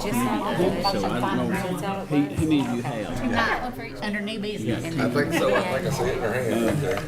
just like So I don't That's all know, it how was? many do you have? Under new business. I think so. I think I see it in her hand right there.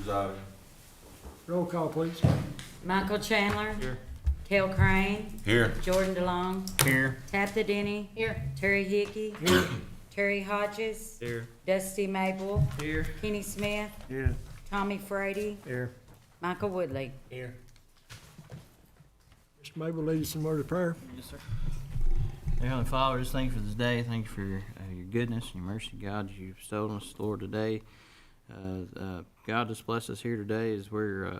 presiding. Roll call, please. Michael Chandler. Here. Kel Crane. Here. Jordan DeLong. Here. Tabitha Denny. Here. Terry Hickey. Here. Terry Hodges. Here. Dusty Mabel. Here. Kenny Smith. Here. Tommy Frady. Here. Michael Woodley. Here. Mr. Mabel, lead us in word of prayer. Yes, sir. Dear Heavenly Father, just thank you for this day. Thank you for your goodness and your mercy, God, that you've bestowed on us, Lord, today. God, just bless us here today as we're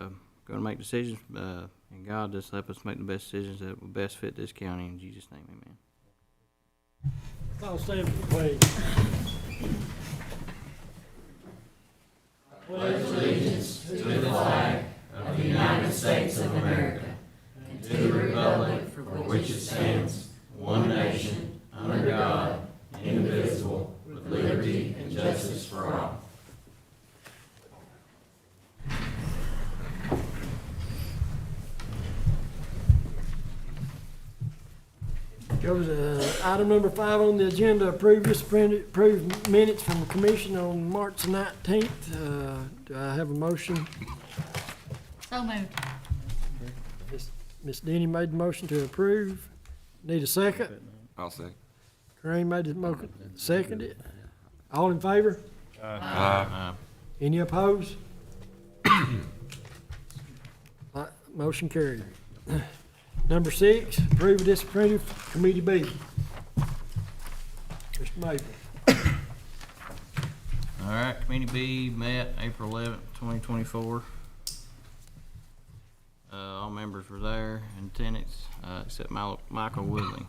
going to make decisions. And God, just help us make the best decisions that will best fit this county. In Jesus' name, amen. I'll stand for the pledge. Goes item number 5 on the agenda, approved minutes from the commission on March 19th. Do I have a motion? So moved. Ms. Denny made the motion to approve. Need a second? I'll say. Kareem made the motion, seconded. All in favor? Any opposed? Motion carried. Number 6, approve of disciplinary committee B. Mr. Maple. All right, Committee B met April 11th, 2024. All members were there in attendance, except Michael Woodley.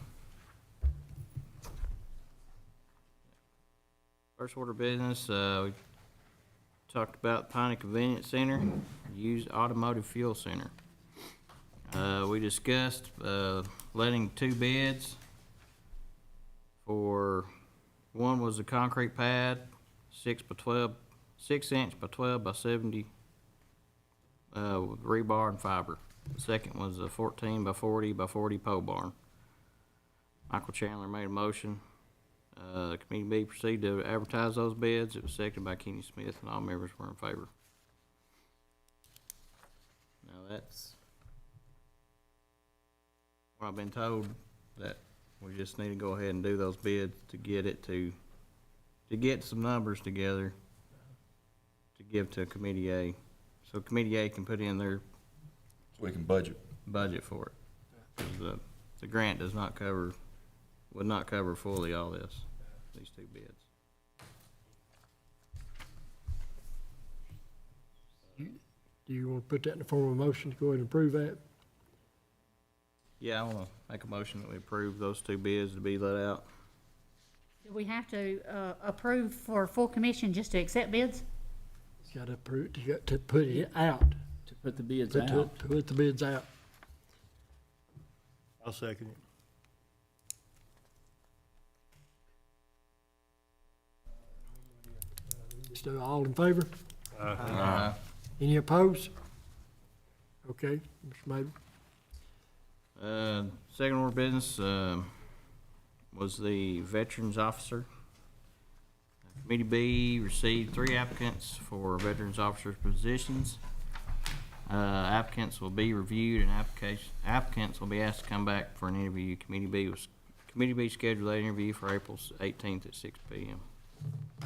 First order of business, we talked about Piney Convenience Center, used automotive fuel center. We discussed letting 2 bids for, one was a concrete pad, 6 inch by 12 by 70 with rebar and fiber. The second was a 14 by 40 by 40 pole barn. Michael Chandler made a motion. The committee B proceeded to advertise those bids. It was seconded by Kenny Smith, and all members were in favor. Now that's what I've been told, that we just need to go ahead and do those bids to get some numbers together to give to Committee A. So Committee A can put in their So we can budget. budget for it. 'Cause the grant would not cover fully all these 2 bids. Do you want to put that in the form of a motion to go ahead and approve that? Yeah, I wanna make a motion that we approve those 2 bids to be let out. Do we have to approve for full commission just to accept bids? It's got to approve, you got to put it out. To put the bids Put out. the bids out. I'll second it. So all in favor? Uh, Any opposed? Okay, Mr. Mabel. Second order of business, was the Veterans Officer. Committee B received 3 applicants for Veterans Officer positions. Applicants will be reviewed and applicants will be asked to come back for an interview. Committee B scheduled that interview for April 18th at 6 p.m. I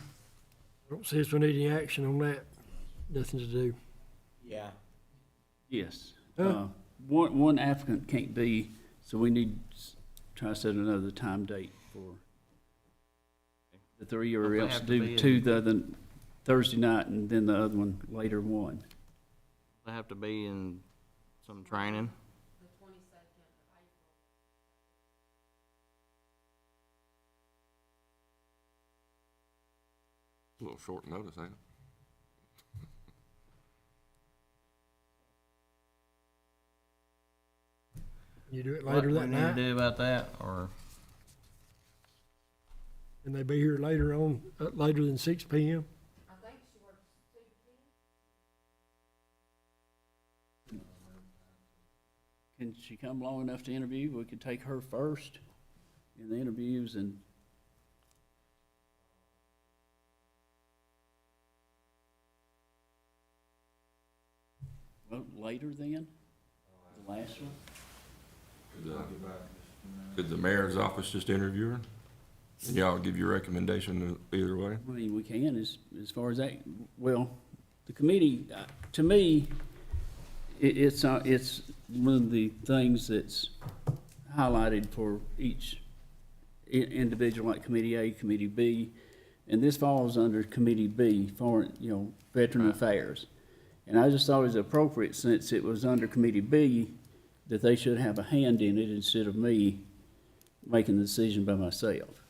don't see us we need any action on that. Nothing to do. Yeah. Yes. Huh? One applicant can't be, so we need to try to set another time date for the 3, or Hopefully else have to do be 2 the other Thursday night and then the other one later 1. They have to be in some training. A little short notice, ain't it? You do it later What that we need night, to do about that, or and they be here later on, later than 6 p.m. Can she come long enough to interview? We could take her first in the interviews and well, later then, the last one. Could the mayor's office just interview her? And y'all give your recommendation either way? I mean, we can, as far as that, well, the committee, to me, It's one of the things that's highlighted for each individual, like Committee A, Committee B, and this falls under Committee B, Foreign, Veteran Affairs. And I just thought it was appropriate, since it was under Committee B, that they should have a hand in it instead of me making the decision by myself.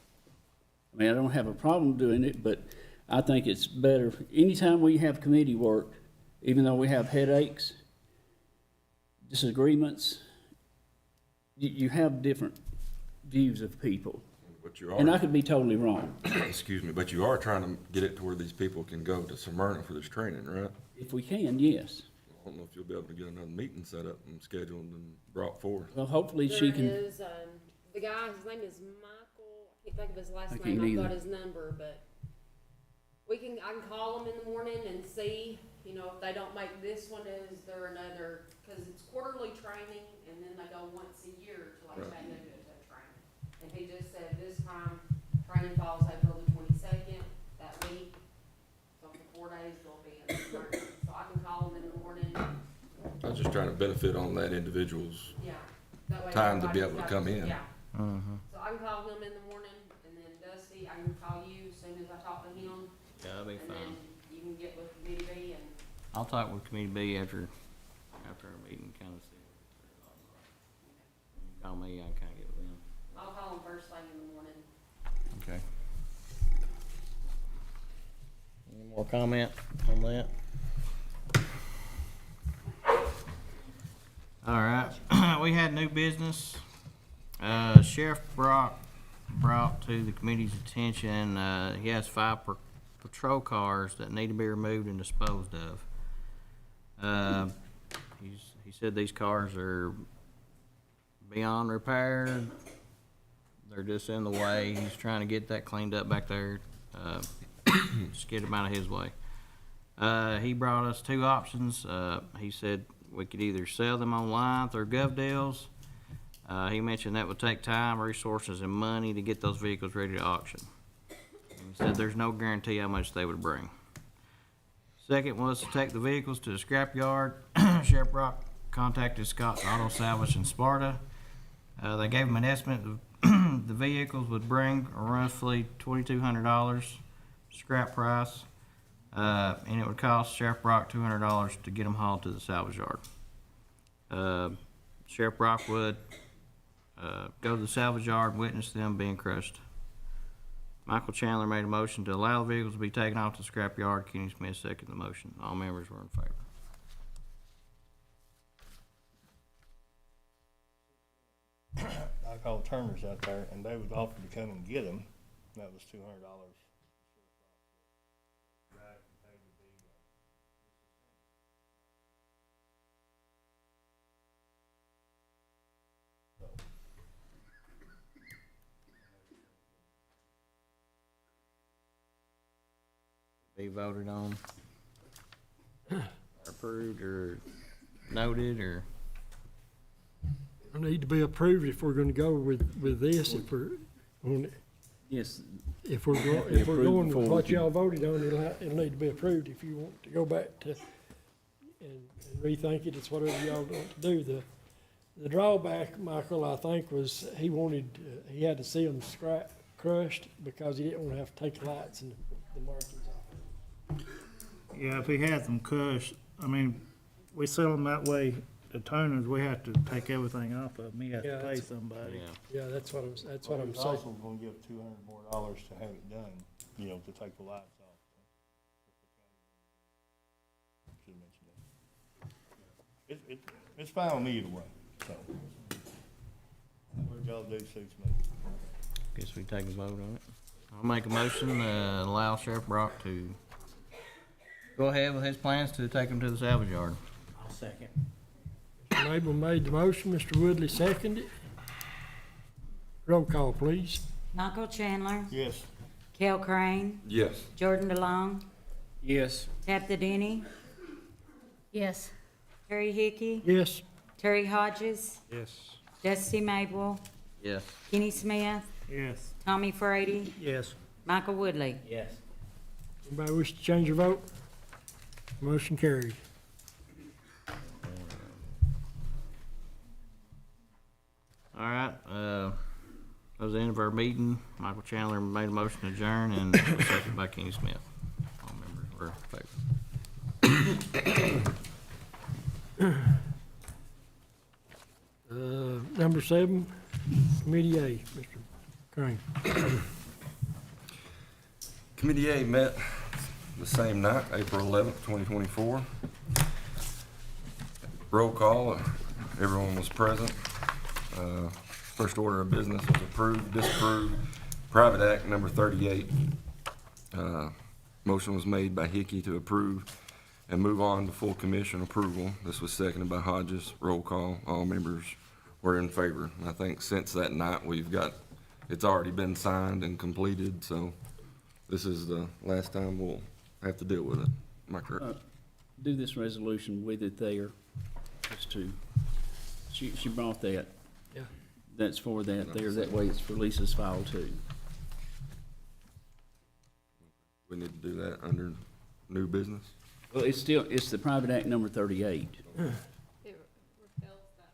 I mean, I don't have a problem doing it, but I think it's better, anytime we have committee work, even though we have headaches, disagreements, you have different views of people. But you And I are, could be totally wrong. excuse me, but you are trying to get it to where these people can go to Smyrna for this training, right? If we can, yes. I don't know if you'll be able to get another meeting set up and scheduled and brought forth. Well, hopefully she can, There is, the guy, his name is Michael, I can't think of his last I name, can't I've got either. his number, but I can call him in the morning and see, if they don't make this one, is there another, cause it's quarterly training, and then they go once a year to like Right. Chattanooga to training. And he just said this time, training falls April the 22nd, that week, so for 4 days they'll be in Smyrna. So I can call him in the morning, I was just trying to benefit on that individual's, yeah. That way Time to be everybody's able to got- come in. Yeah. Mm-hmm. So I can call him in the morning, and then Dusty, I can call you as soon as I talk to him, Yeah, that'll be and fine. then you can get with Committee B, and I'll talk with Committee B after our meeting, kind of see. Call me, I can kind of get with them. I'll call him first thing in the morning. Okay. Any more comment on that? All right, we had new business. Sheriff Brock brought to the committee's attention, he has 5 patrol cars that need to be removed and disposed of. He said these cars are beyond repair. They're just in the way. He's trying to get that cleaned up back there, just get them out of his way. He brought us 2 options. He said we could either sell them online through GovDeals. He mentioned that would take time, resources, and money to get those vehicles ready to auction. He said there's no guarantee how much they would bring. Second was to take the vehicles to the scrapyard. Sheriff Brock contacted Scott's Auto Salvage in Sparta. They gave him an estimate of the vehicles would bring roughly $2,200 scrap price, and it would cost Sheriff Brock $200 to get them hauled to the salvage yard. Sheriff Brock would go to the salvage yard and witness them being crushed. Michael Chandler made a motion to allow the vehicles to be taken off to the scrap yard. Kenny Smith seconded the motion. All members were in favor. I called Turner's out there, and they was offered to come and get them. That was $200. Be voted on, approved, or noted, or It need to be approved if we're gonna go with this, if we're, Yes, if we're Have to be approved going before with we what can- y'all voted on, it'll need to be approved. If you want to go back to and rethink it, it's whatever y'all want to do. The drawback, Michael, I think, was he wanted, he had to see them crushed because he didn't wanna have to take the lights and the markings off. Yeah, if he has them crushed, I mean, we sell them that way to Turner's, we have to take everything off of them. He has Yeah, to pay that's- somebody. yeah. Yeah, that's what I'm He's saying. also gonna give $200 more to have it done, to take the lights off. Should mention that. It's fine with me either way, so. What y'all do suits me. Guess we take a vote on it. I'll make a motion to allow Sheriff Brock to go ahead with his plans to take them to the salvage yard. I'll second. Mabel made the motion, Mr. Woodley seconded it. Roll call, please. Michael Chandler, Yes. Kel Crane, Yes. Jordan DeLong, Yes. Tabitha Denny, Yes. Terry Hickey, Yes, Terry Hodges, Yes. Dusty Mabel, Yes. Kenny Smith, Yes. Tommy Frady, Yes. Michael Woodley. Yes. anybody wish to change your vote? Motion carried. All right, that was the end of our meeting. Michael Chandler made a motion to adjourn and was seconded by Kenny Smith. All members were in favor. Number 7, Committee A, Mr. Crane. Committee A met the same night, April 11th, 2024. Roll call, everyone was present. First order of business was approved, disapproved, Private Act number 38. Motion was made by Hickey to approve and move on to full commission approval. This was seconded by Hodges. Roll call, all members were in favor. And I think since that night, it's already been signed and completed, so this is the last time we'll have to deal with it. Am I correct? Do this resolution with it there, just to, she brought that. Yeah. That's for that there, that way it's for Lisa's file too. We need to do that under new business? Well, it's the Private Act number 38. It repels that.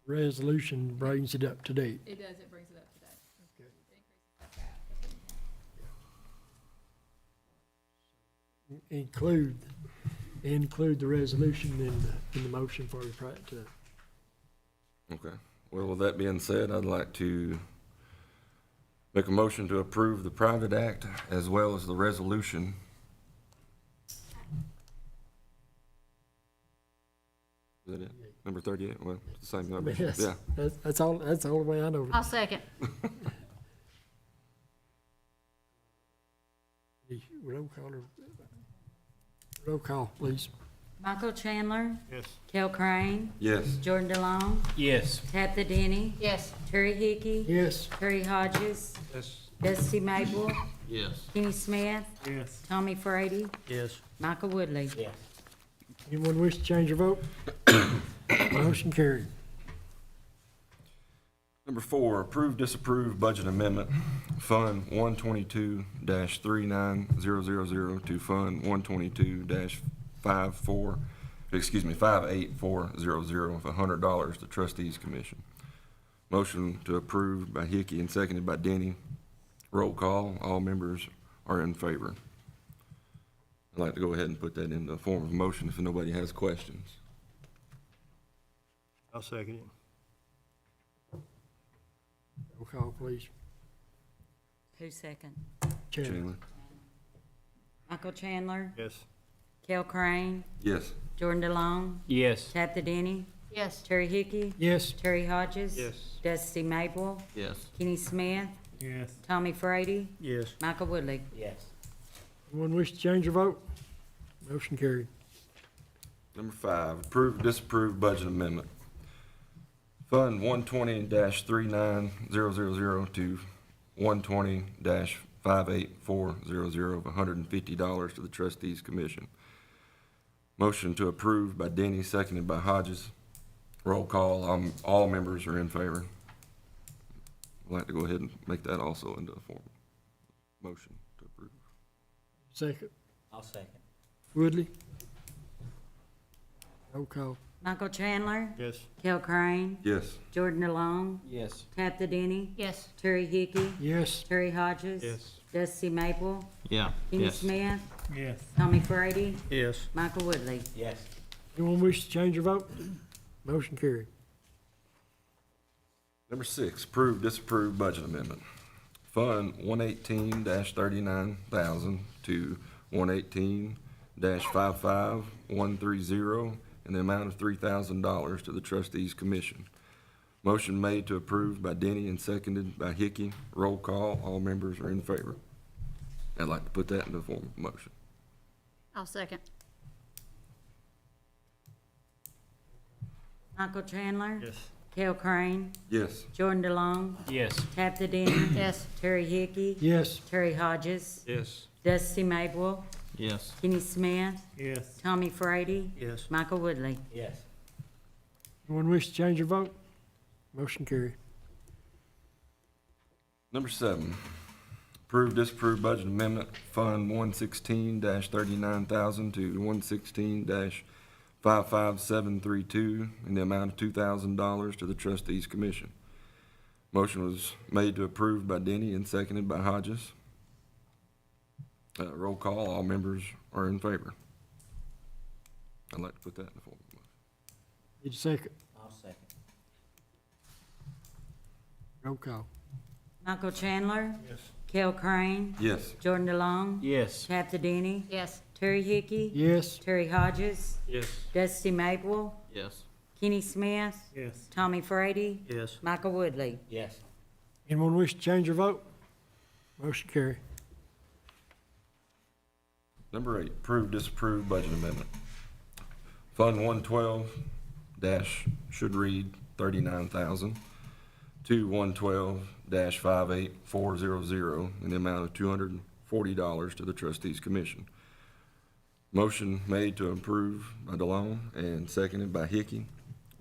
Resolution brings it up to date. It does, it brings it up to date. Include the resolution in the motion for the Okay. Well, with that being said, I'd like to make a motion to approve the Private Act as well as the resolution. Is that it? Number 38? Well, it's the same number. Yes. Yeah. That's all, that's the only way I know. I'll second. Roll call, please. Michael Chandler, Yes. Kel Crane, Yes. Jordan DeLong, Yes. Tabitha Denny, Yes. Terry Hickey, Yes. Terry Hodges, Yes. Dusty Maple, Yes. Kenny Smith, Yes. Tommy Frady, Yes. Michael Woodley. Anyone wish to change your vote? Motion carried. Number 4, approve, disapprove budget amendment, Fund 122-39000 to Fund 122-58400 of $100 to Trustees Commission. Motion to approve by Hickey and seconded by Denny. Roll call, all members are in favor. I'd like to go ahead and put that in the form of a motion if nobody has questions. I'll second it. Roll call, please. Who's second? Chandler. Chandler? Michael Chandler, Yes. Kel Crane, Yes. Jordan DeLong, Yes. Tabitha Denny, Yes. Terry Hickey, Yes. Terry Hodges. Yes. Dusty Maple, Yes. Kenny Smith, Yes. Tommy Frady, Yes. Michael Woodley. Anyone wish to change your vote? Motion carried. Number 5, approve, disapprove budget amendment. Fund 120-39000 to 120-58400 of $150 to the Trustees Commission. Motion to approve by Denny, seconded by Hodges. Roll call, all members are in favor. I'd like to go ahead and make that also into a form. Motion to approve. Second. I'll second. Woodley. Roll call. Michael Chandler, Yes. Kel Crane, Yes. Jordan DeLong, Yes. Tabitha Denny, Yes. Terry Hickey, Yes. Terry Hodges. Yes. Dusty Maple, Yeah. Kenny Yes. Smith, Yes. Tommy Frady, Yes. Michael Woodley. Yes. Anyone wish to change your vote? Motion carried. Number 6, approve, disapprove budget amendment. Fund 118-39,000 to 118-55130 in the amount of $3,000 to the Trustees Commission. Motion made to approve by Denny and seconded by Hickey. Roll call, all members are in favor. I'd like to put that in the form of a motion. I'll second. Michael Chandler, Yes. Kel Crane, Yes. Jordan DeLong, Yes. Tabitha Denny, Yes. Terry Hickey, Yes. Terry Hodges, Yes. Dusty Maple, Yes. Kenny Smith, Yes. Tommy Frady, Yes. Michael Woodley. Yes. Anyone wish to change your vote? Motion carried. Number 7, Approve, disapprove budget amendment, Fund 116-39,000 to 116-55732 in the amount of $2,000 to the trustees commission. Motion was made to approve by Denny and seconded by Hodges. Roll call, all members are in favor. I'd like to put that in the form of a motion. Need a second? I'll second. Roll call. Michael Chandler. Yes. Kell Crane. Yes. Jordan DeLong. Yes. Chap Denny. Yes. Terry Hickey. Yes. Terry Hodges. Yes. Dusty Maple. Yes. Kenny Smith. Yes. Tommy Frady. Yes. Michael Woodley. Yes. Anyone wish to change their vote? Motion carry. Number 8, approve, disapprove budget amendment. Fund 112 should read 39,000 to 112-58400 in the amount of $240 to the trustees commission. Motion made to approve by DeLong and seconded by Hickey.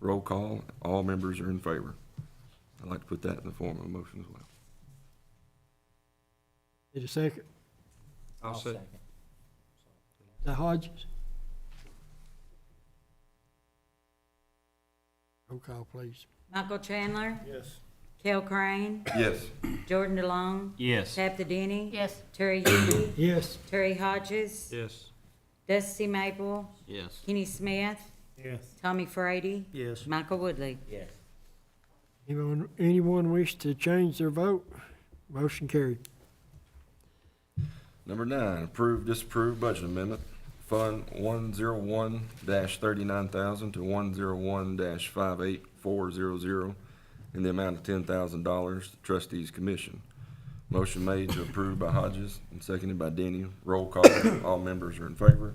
Roll call, all members are in favor. I'd like to put that in the form of a motion as well. Need a second? I'll second. Is that Hodges? Roll call, please. Michael Chandler. Yes. Kell Crane. Yes. Jordan DeLong. Yes. Chap Denny. Yes. Terry Hickey. Yes. Terry Hodges. Yes. Dusty Maple. Yes. Kenny Smith. Yes. Tommy Frady. Yes. Michael Woodley. Yes. Anyone wish to change their vote? Motion carried. Number 9, approve, disapprove budget amendment, Fund 101-39,000 to 101-58400 in the amount of $10,000 to trustees commission. Motion made to approve by Hodges and seconded by Denny. Roll call, all members are in favor.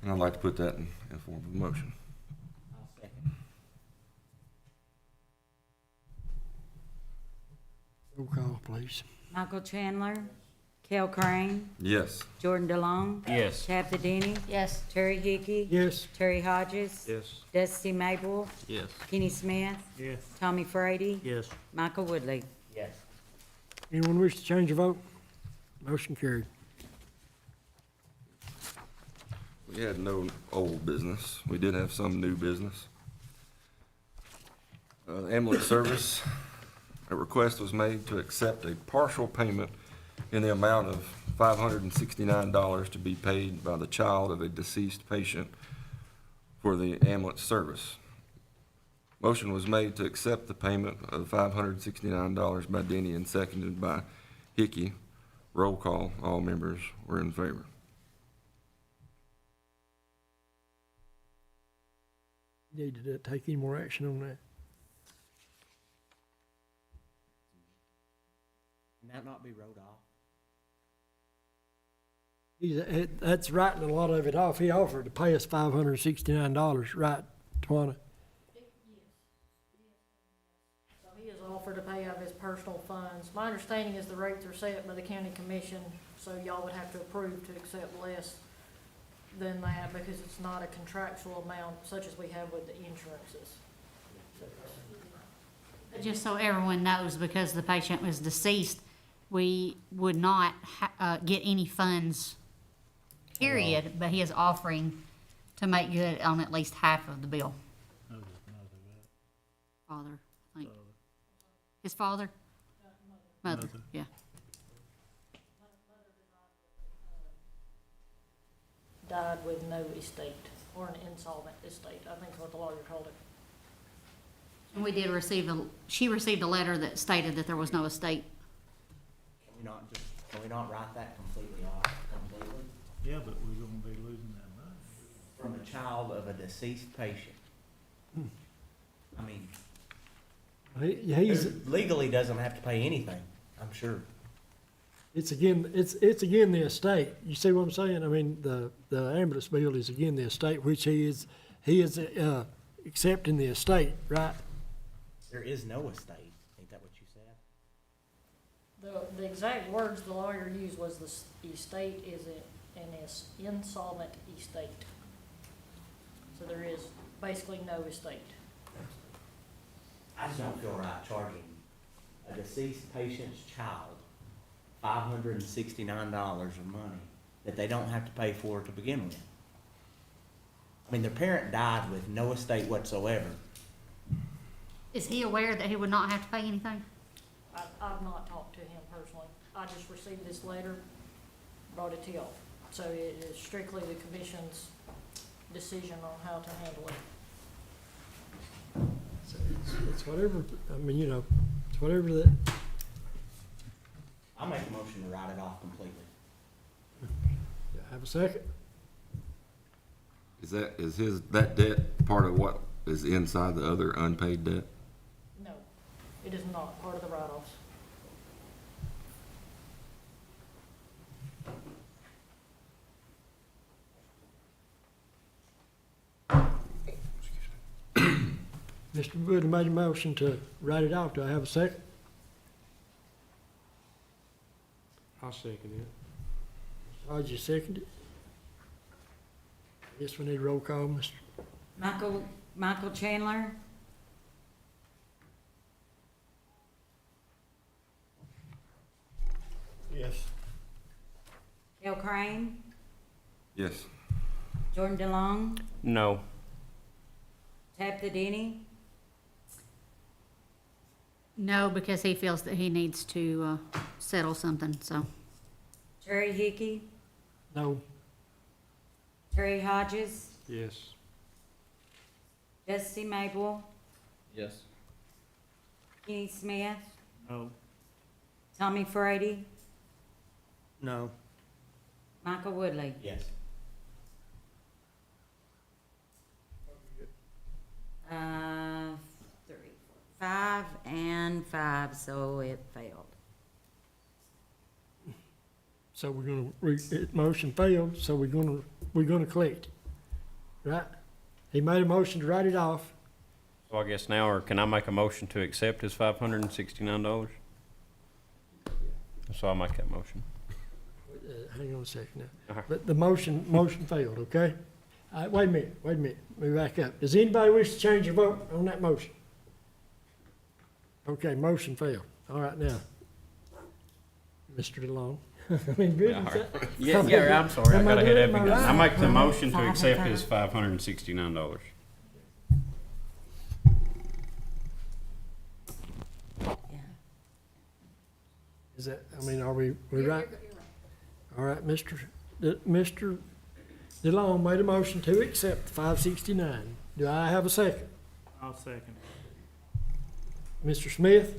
And I'd like to put that in form of a motion. I'll second. Roll call, please. Michael Chandler. Kell Crane. Yes. Jordan DeLong. Yes. Chap Denny. Yes. Terry Hickey. Yes. Terry Hodges. Yes. Dusty Maple. Yes. Kenny Smith. Yes. Tommy Frady. Yes. Michael Woodley. Yes. Anyone wish to change their vote? Motion carried. We had no old business. We did have some new business. Ambulance service, a request was made to accept a partial payment in the amount of $569 to be paid by the child of a deceased patient for the ambulance service. Motion was made to accept the payment of $569 by Denny and seconded by Hickey. Roll call, all members were in favor. Need to take any more action on that? Can that not be wrote off? That's writing a lot of it off. He offered to pay us $569, right, Tawana? So he has offered to pay out of his personal funds. My understanding is the rates are set by the county commission, so y'all would have to approve to accept less than that because it's not a contractual amount such as we have with the insurances. Just so everyone knows, because the patient was deceased, we would not get any funds, period, but he is offering to make good on at least half of the bill. Father, I think. His father? Mother, yeah. Died with no estate, or an insolvent estate, I think is what the lawyer called it. And we did receive she received a letter that stated that there was no estate. Can we not write that completely off, completely? Yeah, but we're gonna be losing that money. From a child of a deceased patient. I mean, He's, legally doesn't have to pay anything, I'm sure. it's again the estate. You see what I'm saying? I mean, the ambulance bill is again the estate, which he is accepting the estate, right? There is no estate, ain't that what you said? The exact words the lawyer used was the estate is an insolvent estate. So there is basically no estate. I just don't feel right charging a deceased patient's child $569 of money that they don't have to pay for to begin with. I mean, their parent died with no estate whatsoever. Is he aware that he would not have to pay anything? I've not talked to him personally. I just received this letter, brought it to y'all. So it is strictly the commission's decision on how to handle it. So it's whatever, I mean, you know, it's whatever that, I'll make a motion to write it off completely. have a second? Is that debt part of what is inside the other unpaid debt? No, it is not part of the write-offs. Mr. Wood made a motion to write it off. Do I have a second? I'll second it. Hodges seconded it. Guess we need roll call, Mr. Michael Chandler, Yes. Hill Crane, Yes. Jordan DeLong, No. Tabitha Denny, No, because he feels that he needs to, settle something, so. Terry Hickey, No. Terry Hodges, Yes. Dusty Mabel, Yes. Kenny Smith, No. Tommy Frady, No. Michael Woodley. Yes. Three, 5 and 5, so it failed. So we're gonna, motion failed, so we're gonna collect it. Right? He made a motion to write it off. So I guess now, or can I make a motion to accept his $569? So I'll make that motion. Hang on a second now. Uh-huh. But the motion failed, okay? Wait a minute, let me back up. Does anybody wish to change their vote on that motion? Okay, motion failed. All right, now. Mr. DeLong. I mean, good. Yeah, I'm sorry, I Am I got ahead of doing you. my I right? make the motion to accept his $569. Yeah. Is that, I mean, are we right? All right, Mr. DeLong made a motion to accept 569. Do I have a second? I'll second. Mr. Smith?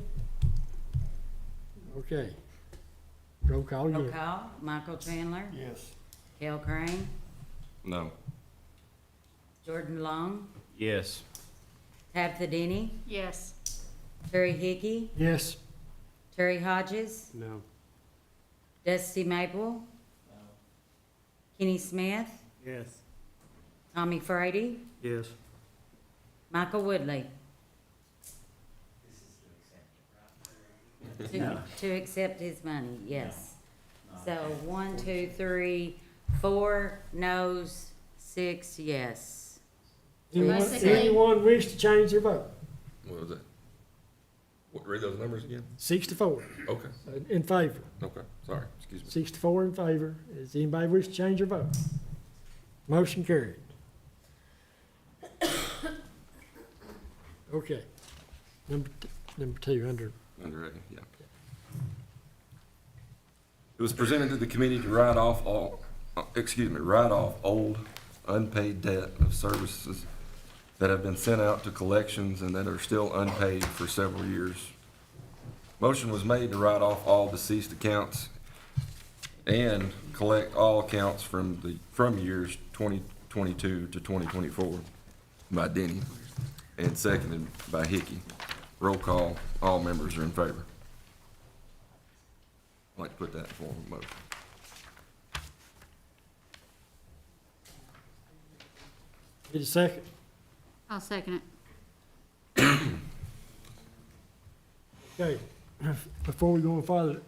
Okay. Roll call, Roll yeah. call, Michael Chandler, Yes. Hill Crane, No. Jordan DeLong, Yes. Tabitha Denny, Yes. Terry Hickey, Yes. Terry Hodges, No. Dusty Mabel, Kenny Smith, Yes. Tommy Frady, Yes. Michael Woodley. To accept his money, yes. So 1, 2, 3, 4 no's, 6 yes. Basically- Anyone wish to change their vote? What was that? Read those numbers again? 64 Okay, in favor. okay, sorry, excuse me. 64 in favor. Does anybody wish to change their vote? Motion carried. Okay. Number 2, under, Under A, yeah. It was presented to the committee to write off old unpaid debt of services that have been sent out to collections and that are still unpaid for several years. Motion was made to write off all deceased accounts and collect all accounts from years 2022 to 2024 by Denny and seconded by Hickey. Roll call, all members are in favor. I'd like to put that in form of a motion. need a second? I'll second it. Okay, before we go any farther,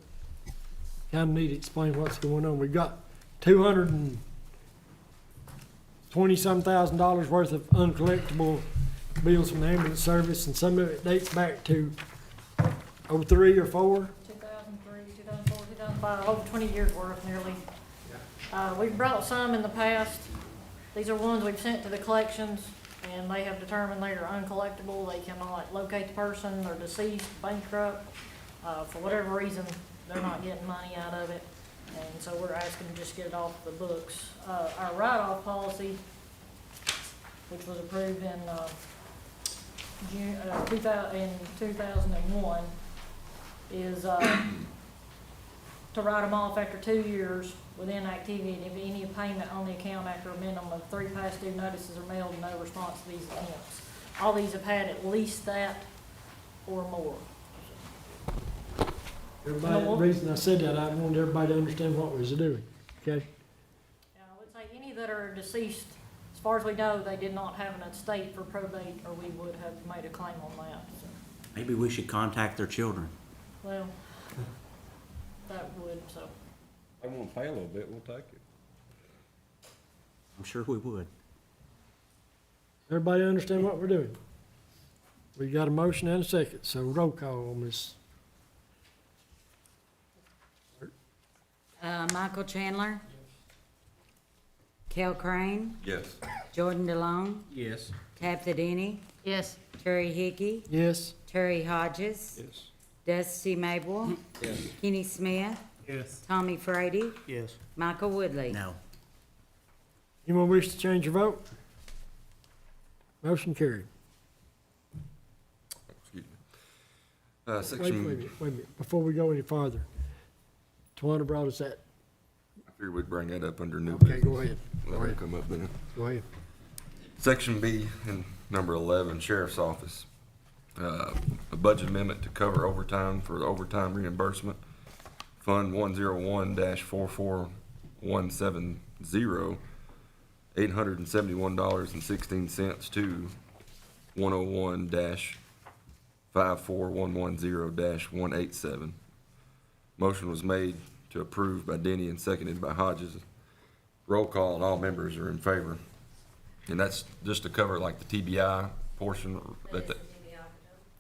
kind of need to explain what's going on. We've got $220-some thousand worth of uncollectible bills from the ambulance service, and some of it dates back to 03 or 04. 2003, 2004, over 20 years worth nearly. We've brought some in the past. These are ones we've sent to the collections, and they have determined they are uncollectible. They cannot locate the person, they're deceased, bankrupt. For whatever reason, they're not getting money out of it, and so we're asking to just get it off the books. Our write-off policy, which was approved in June, 2001, is to write them off after 2 years with inactivity, and if any payment on the account after a minimum of 3 past due notices are mailed and no response to these attempts. All these have had at least that or more. Everybody, the reason I said that, I wanted everybody to understand what we was doing, okay? I would say any that are deceased, as far as we know, they did not have an estate for probate, or we would have made a claim on that, so, Maybe we should contact their children. well, that would, so. They wanna pay a little bit, we'll take it. I'm sure we would. Everybody understand what we're doing? We got a motion and a second, so roll call on this. Michael Chandler? Kel Crane? Yes. Jordan DeLong? Yes. Tabitha Denny? Yes. Terry Hickey? Yes, Terry Hodges? Yes. Dusty Mabel? Yes. Kenny Smith? Yes. Tommy Frady? Yes. Michael Woodley? No. anyone wish to change your vote? Motion carried. Excuse me. Wait a Section, minute, before we go any farther. Tawana brought us that, I figured we'd bring that up under new okay, business. go ahead, That will come up then. go ahead. Section B, in number 11, Sheriff's Office. A budget amendment to cover overtime for the overtime reimbursement. Fund 101-44170, $871.16 to 101-54110-187. Motion was made to approve by Denny and seconded by Hodges. Roll call, and all members are in favor. And that's just to cover like the TBI portion that,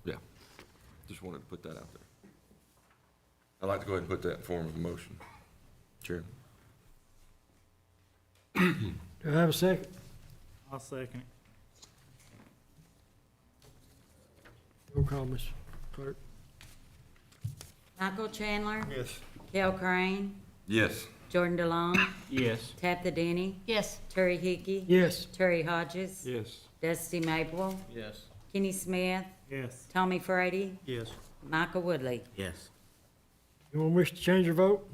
yeah. Just wanted to put that out there. I'd like to go ahead and put that in form of a motion. Chairman. Do I have a second? I'll second it. Roll call, Ms. Clerk. Michael Chandler? Yes. Kel Crane? Yes. Jordan DeLong? Yes. Tabitha Denny? Yes. Terry Hickey? Yes, Terry Hodges? Yes. Dusty Mabel? Yes. Kenny Smith? Yes. Tommy Frady? Yes. Michael Woodley? Yes. anyone wish to change your vote?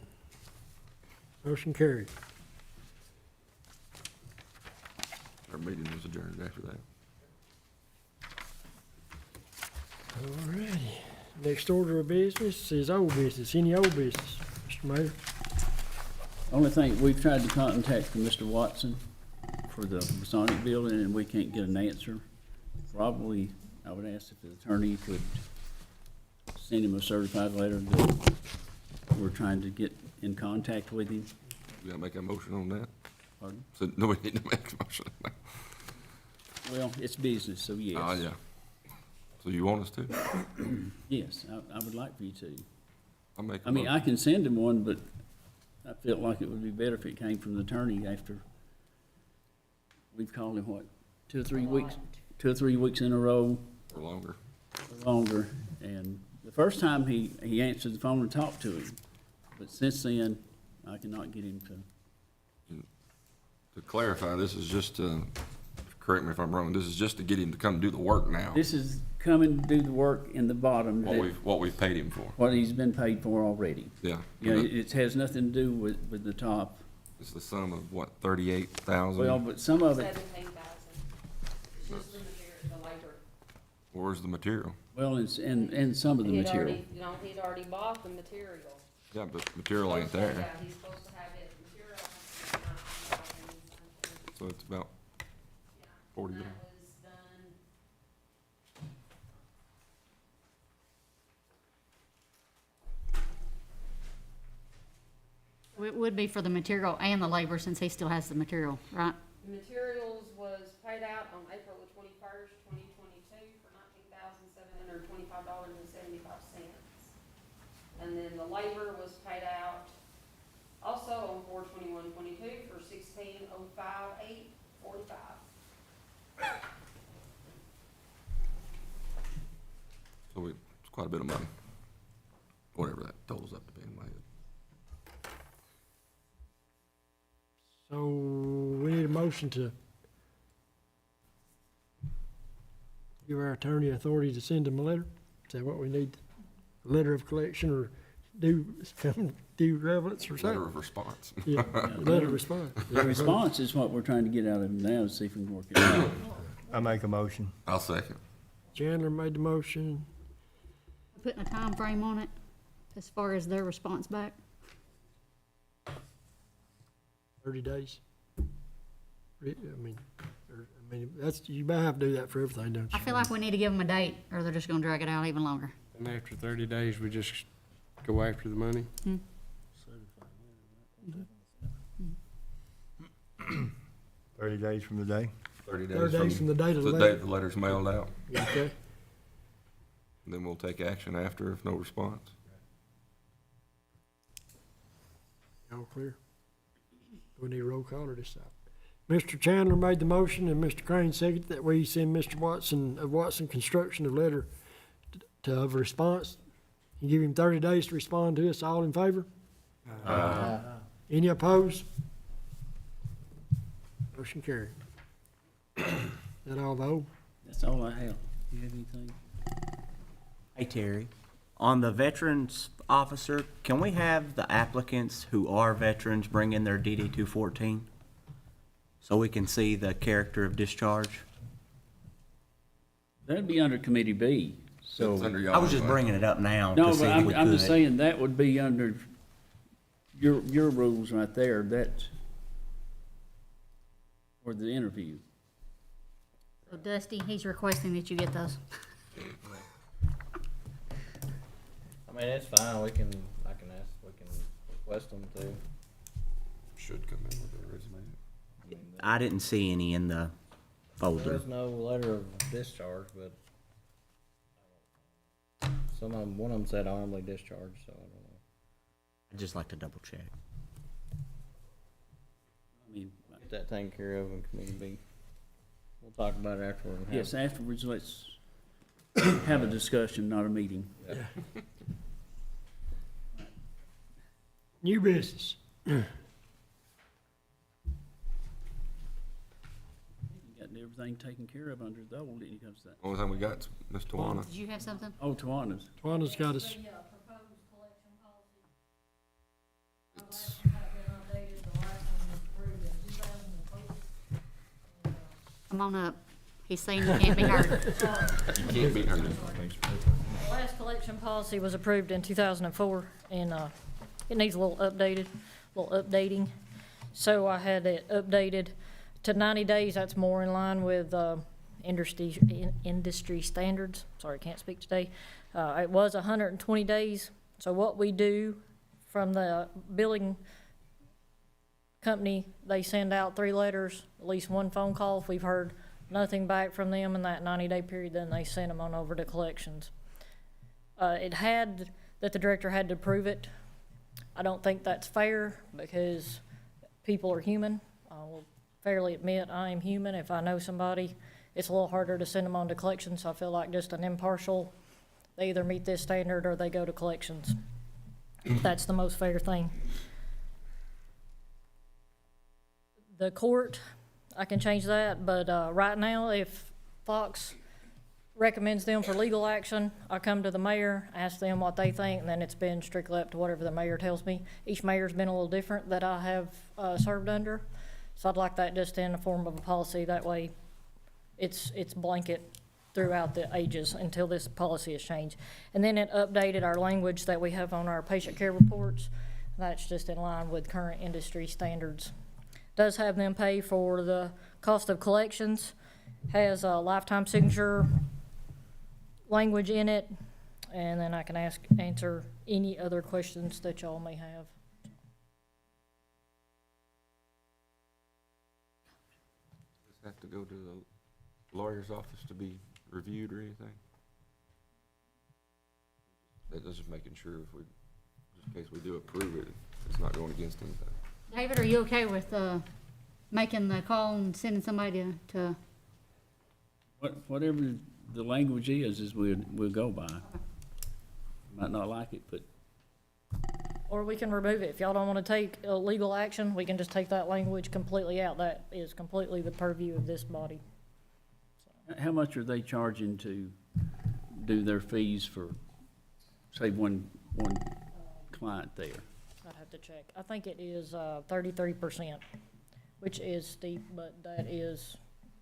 Motion carried. Our meeting was adjourned after that. All righty. Next order of business is old business. Any old business, Mr. Mayor? Only thing, we've tried to contact Mr. Watson for the Masonic building, and we can't get an answer. Probably, I would ask if the attorney could send him a certified letter that we're trying to get in contact with him. We gotta make a motion on that? Pardon? So, no, we need to make a motion. Well, it's business, so yes. Oh, yeah. So you want us to? Yes, I would like for you to. I'll make a I mean, motion. I can send him one, but I felt like it would be better if it came from the attorney after we've called him, what, 2 or 3 weeks? 2 or 3 weeks in a row Or longer. or longer. And the first time he answered the phone and talked to him, but since then, I cannot get him to. To clarify, this is just to, correct me if I'm wrong, this is just to get him to come do the work now. This is coming to do the work in the bottom, What we've paid him for. what he's been paid for already. Yeah. You know, it has nothing to do with the top. It's the sum of what, 38,000? Well, but some of it, 17,000. It's just the material, the labor. Where's the material? well, and some of the He had material. already, you know, he'd already bought the material. Yeah, but material ain't there. Yeah, he's supposed to have it, material. So it's about Yeah. 40 That grand. was done, It would be for the material and the labor since he still has the material, right? the materials was paid out on April the 21st, 2022 for $19,725.75. And then the labor was paid out 4/21/22 for 16,058.45. So it's quite a bit of money. Whatever that totals up to be in my head. So we need a motion to give our attorney authority to send him a letter. Is that what we need? A letter of collection or due relevance or Letter something? of response. Yeah, letter of response. The response is what we're trying to get out of him now, to see if we can work it out. I make a motion. I'll second. Chandler made the motion. Putting a time frame on it as far as their response back. 30 days. That's, you might have to do that for everything, don't you? I feel like we need to give them a date, or they're just gonna drag it out even longer. And after 30 days, we just go after the money? 30 days from the day? 30 30 days from the date of the the letter. date the letter's mailed out. Okay. Then we'll take action after if no response. All clear? We need a roll call or this out. Mr. Chandler made the motion and Mr. Crane seconded that we send Mr. Watson of Watson Construction a letter of response and give him 30 days to respond to us. All in favor? Any opposed? Motion carried. That all vote? That's all I have. You have anything? Hey Terry, on the veterans officer, can we have the applicants who are veterans bring in their DD 214? So we can see the character of discharge? That'd be under Committee B, so. It's under I was just y'all's, bringing it up now No, to see but if we I'm just could. saying that would be under your rules right there, that, for the interview. So Dusty, he's requesting that you get those. I mean, it's fine, we can request them to. Should come in with their resume. I didn't see any in the folder. There's no letter of discharge, but one of them said honorably discharged, so I don't know. I'd just like to double check. I mean, Get that taken care of in Committee B. We'll talk about it afterward. and have- yes, afterwards, let's have a discussion, not a meeting. New business. You got everything taken care of under the old, didn't you, comes to that? Only thing we got is Ms. Tawana. Did you have something? Oh, Tawana's. Twanda's got us. Come on up. He's saying you can't be heard. You can't be heard. The last collection policy was approved in 2004, and it needs a little updating. So I had it updated to 90 days. That's more in line with industry standards. Sorry, can't speak today. It was 120 days. So what we do from the billing company, they send out 3 letters, at least 1 phone call. If we've heard nothing back from them in that 90-day period, then they send them on over to collections. It had that the director had to approve it. I don't think that's fair because people are human. I will fairly admit I am human. If I know somebody, it's a little harder to send them on to collections. So I feel like just an impartial, they either meet this standard or they go to collections. That's the most fair thing. The court, I can change that, but right now, if Fox recommends them for legal action, I come to the mayor, ask them what they think, and then it's been strictly up to whatever the mayor tells me. Each mayor's been a little different that I have served under, so I'd like that just in the form of a policy. That way, it's blanket throughout the ages until this policy is changed. And then it updated our language that we have on our patient care reports. That's just in line with current industry standards. Does have them pay for the cost of collections, has a lifetime signature language in it, and then I can answer any other questions that y'all may have. Does it have to go to the lawyer's office to be reviewed or anything? That is just making sure if we, just in case we do approve it, it's not going against anything. David, are you okay with, making the call and sending somebody to, Whatever the language is we'll go by. Might not like it, but Or we can remove it. If y'all don't wanna take legal action, we can just take that language completely out. That is completely the purview of this body. how much are they charging to do their fees for, say, one client there? I'd have to check. I think it is 33%, which is steep, but that is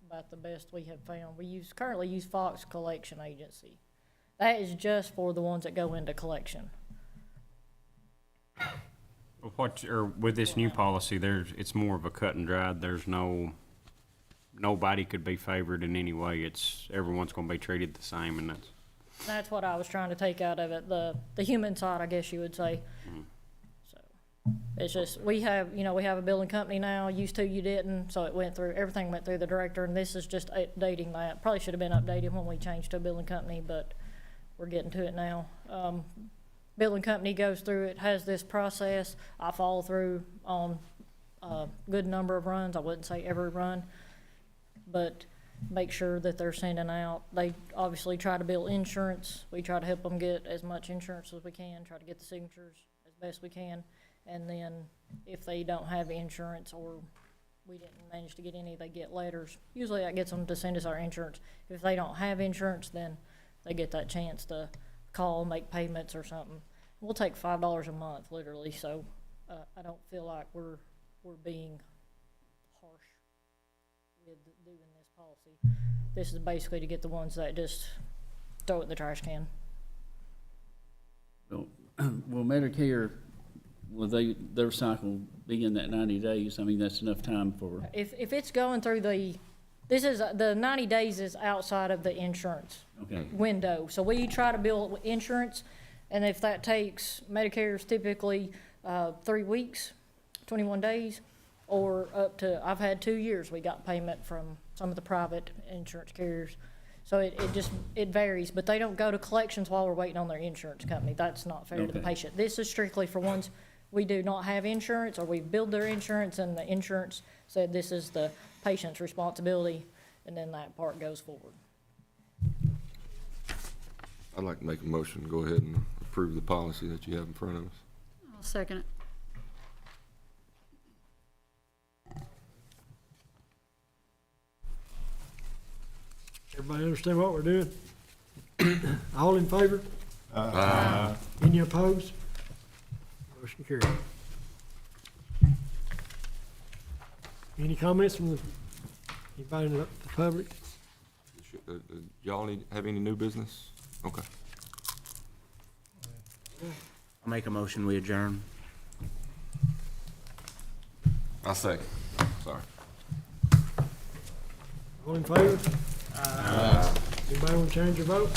about the best we have found. We currently use Fox Collection Agency. That is just for the ones that go into collection. With this new policy, it's more of a cut and dried. There's nobody could be favored in any way. Everyone's gonna be treated the same, and That's what I was trying to take out of it, the human side, I guess you would say. So, it's just, we have a billing company now, used to you didn't, so everything went through the director, and this is just updating that. Probably should have been updated when we changed to a billing company, but we're getting to it now. Billing company goes through it, has this process. I follow through on a good number of runs. I wouldn't say every run, but make sure that they're sending out. They obviously try to bill insurance. We try to help them get as much insurance as we can, try to get the signatures as best we can. And then if they don't have insurance or we didn't manage to get any, they get letters. Usually that gets them to send us our insurance. If they don't have insurance, then they get that chance to call, make payments or something. We'll take $5 a month, literally, so I don't feel like we're being harsh with doing this policy. This is basically to get the ones that just throw it in the trash can. Well, Medicare, will their cycle be in that 90 days? I mean, that's enough time for... If it's going through the 90 days is outside of the insurance window. So we try to bill insurance, and if that takes, Medicare's typically 3 weeks, 21 days, or up to, I've had 2 years we got payment from some of the private insurance carriers. So it varies, but they don't go to collections while we're waiting on their insurance company. That's not fair to the patient. This is strictly for ones we do not have insurance, or we've billed their insurance and the insurance said this is the patient's responsibility, and then that part goes forward. I'd like to make a motion to go ahead and approve the policy that you have in front of us. I'll second it. Everybody understand what we're doing? All in favor? Any opposed? Motion carried. Any comments from anybody in the public? Y'all have any new business? Okay. I'll make a motion, we adjourn. I'll second. Sorry. All in favor? Anybody want to change your vote?